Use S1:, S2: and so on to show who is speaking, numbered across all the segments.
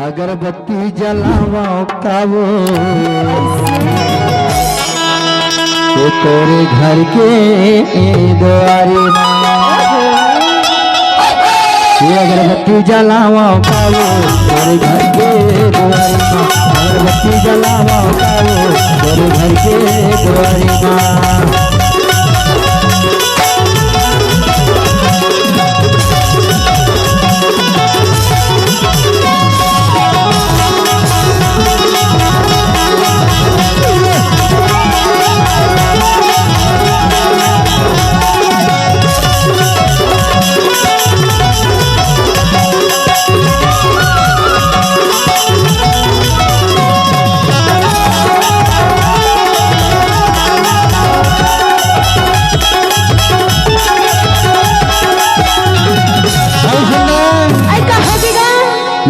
S1: अगरबत्ती जलावा कावो तो तोरे घर के द्वारे ये अगरबत्ती जलावा कावो तोरे घर के द्वारे अगरबत्ती जलावा कावो तोरे घर के द्वारे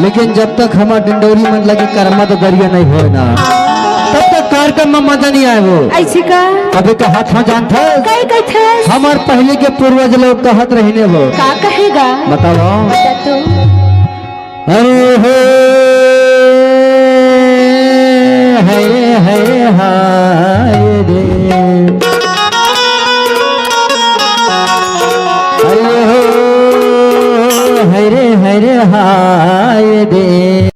S1: लेकिन जब तक हमार डिंडोरी मन लगी कर्मा तो दरिया नहीं हो ना तब तक कार्यक्रम में मजा नहीं आए वो
S2: ऐसी का
S1: अबे का हाथ में जान था
S2: कई थे
S1: हमार पहले के पूर्वज लोग कहत रहने वो
S2: का कहेगा
S1: बताओ
S2: बता तो
S1: अरे हे हाय